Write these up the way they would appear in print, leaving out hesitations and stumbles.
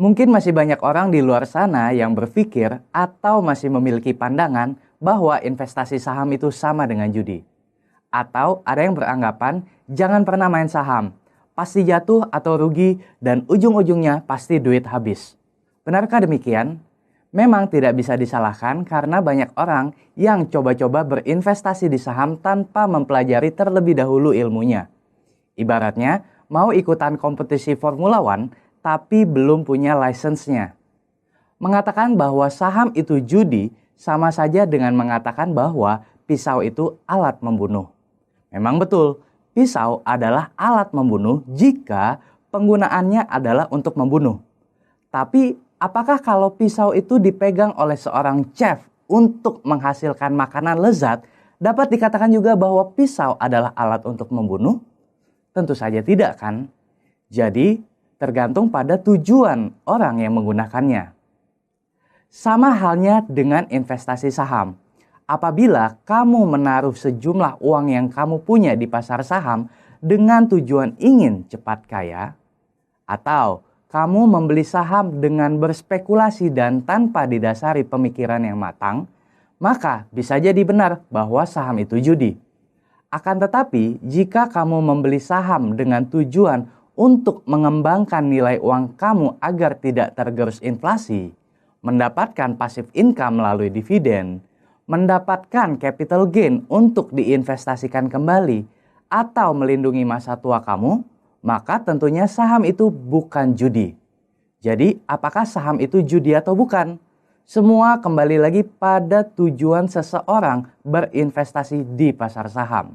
Mungkin masih banyak orang di luar sana yang berpikir atau masih memiliki pandangan bahwa investasi saham itu sama dengan judi. Atau ada yang beranggapan jangan pernah main saham, pasti jatuh atau rugi dan ujung-ujungnya pasti duit habis. Benarkah demikian? Memang tidak bisa disalahkan karena banyak orang yang coba-coba berinvestasi di saham tanpa mempelajari terlebih dahulu ilmunya. Ibaratnya mau ikutan kompetisi Formula One tapi belum punya lisensinya. Mengatakan bahwa saham itu judi sama saja dengan mengatakan bahwa pisau itu alat membunuh. Memang betul, pisau adalah alat membunuh jika penggunaannya adalah untuk membunuh. Tapi apakah kalau pisau itu dipegang oleh seorang chef untuk menghasilkan makanan lezat, dapat dikatakan juga bahwa pisau adalah alat untuk membunuh? Tentu saja tidak kan? Jadi tergantung pada tujuan orang yang menggunakannya. Sama halnya dengan investasi saham. Apabila kamu menaruh sejumlah uang yang kamu punya di pasar saham dengan tujuan ingin cepat kaya, atau kamu membeli saham dengan berspekulasi dan tanpa didasari pemikiran yang matang, maka bisa jadi benar bahwa saham itu judi. Akan tetapi, jika kamu membeli saham dengan tujuan untuk mengembangkan nilai uang kamu agar tidak tergerus inflasi, mendapatkan passive income melalui dividen, mendapatkan capital gain untuk diinvestasikan kembali, atau melindungi masa tua kamu, maka tentunya saham itu bukan judi. Jadi, apakah saham itu judi atau bukan? Semua kembali lagi pada tujuan seseorang berinvestasi di pasar saham.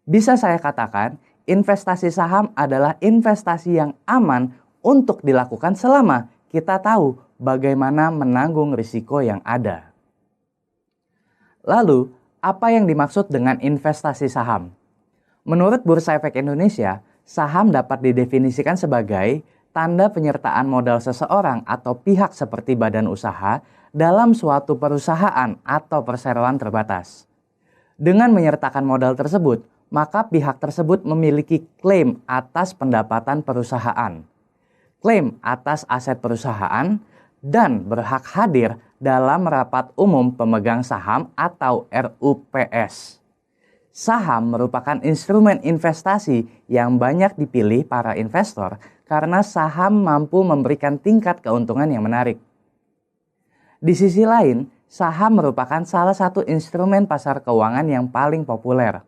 Bisa saya katakan, investasi saham adalah investasi yang aman untuk dilakukan selama kita tahu bagaimana menanggung risiko yang ada. Lalu, apa yang dimaksud dengan investasi saham? Menurut Bursa Efek Indonesia, saham dapat didefinisikan sebagai tanda penyertaan modal seseorang atau pihak seperti badan usaha dalam suatu perusahaan atau perseroan terbatas. Dengan menyertakan modal tersebut, maka pihak tersebut memiliki klaim atas pendapatan perusahaan, klaim atas aset perusahaan, dan berhak hadir dalam rapat umum pemegang saham atau RUPS. Saham merupakan instrumen investasi yang banyak dipilih para investor karena saham mampu memberikan tingkat keuntungan yang menarik. Di sisi lain, saham merupakan salah satu instrumen pasar keuangan yang paling populer.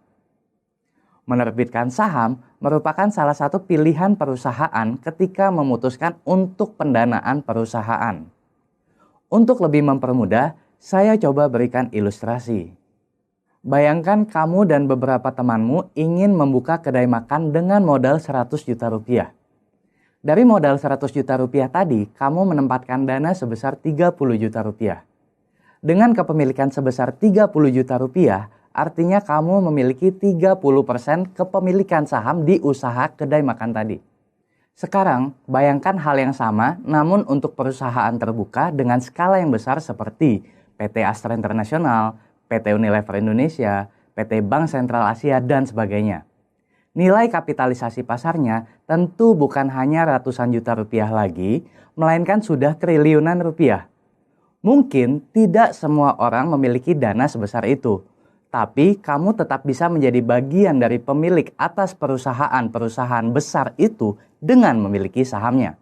Menerbitkan saham merupakan salah satu pilihan perusahaan ketika memutuskan untuk pendanaan perusahaan. Untuk lebih mempermudah, saya coba berikan ilustrasi. Bayangkan kamu dan beberapa temanmu ingin membuka kedai makan dengan modal 100 juta rupiah. Dari modal 100 juta rupiah tadi, kamu menempatkan dana sebesar 30 juta rupiah. Dengan kepemilikan sebesar 30 juta rupiah, artinya kamu memiliki 30% kepemilikan saham di usaha kedai makan tadi. Sekarang, bayangkan hal yang sama namun untuk perusahaan terbuka dengan skala yang besar seperti PT Astra International, PT Unilever Indonesia, PT Bank Sentral Asia, dan sebagainya. Nilai kapitalisasi pasarnya tentu bukan hanya ratusan juta rupiah lagi, melainkan sudah triliunan rupiah. Mungkin tidak semua orang memiliki dana sebesar itu, tapi kamu tetap bisa menjadi bagian dari pemilik atas perusahaan-perusahaan besar itu dengan memiliki sahamnya.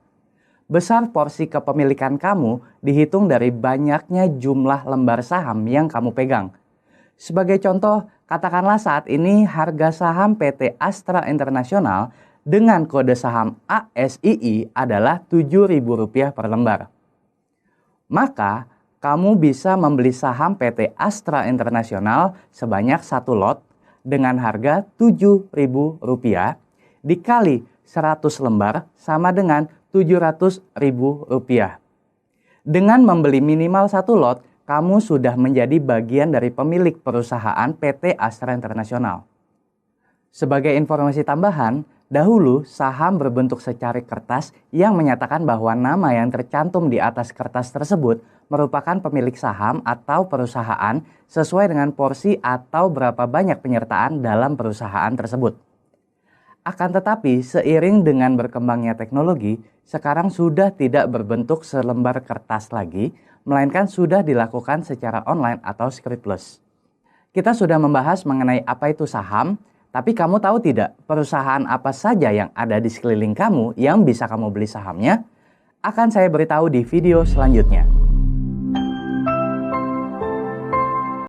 Besar porsi kepemilikan kamu dihitung dari banyaknya jumlah lembar saham yang kamu pegang. Sebagai contoh, katakanlah saat ini harga saham PT Astra International dengan kode saham ASII adalah Rp7.000 per lembar. Maka, kamu bisa membeli saham PT Astra International sebanyak 1 lot dengan harga Rp7.000 dikali 100 lembar sama dengan Rp700.000. Dengan membeli minimal 1 lot, kamu sudah menjadi bagian dari pemilik perusahaan PT Astra International. Sebagai informasi tambahan, dahulu saham berbentuk secari kertas yang menyatakan bahwa nama yang tercantum di atas kertas tersebut merupakan pemilik saham atau perusahaan sesuai dengan porsi atau berapa banyak penyertaan dalam perusahaan tersebut. Akan tetapi, seiring dengan berkembangnya teknologi, sekarang sudah tidak berbentuk selembar kertas lagi, melainkan sudah dilakukan secara online atau scriptless. Kita sudah membahas mengenai apa itu saham, tapi kamu tahu tidak perusahaan apa saja yang ada di sekeliling kamu yang bisa kamu beli sahamnya? Akan saya beritahu di video selanjutnya.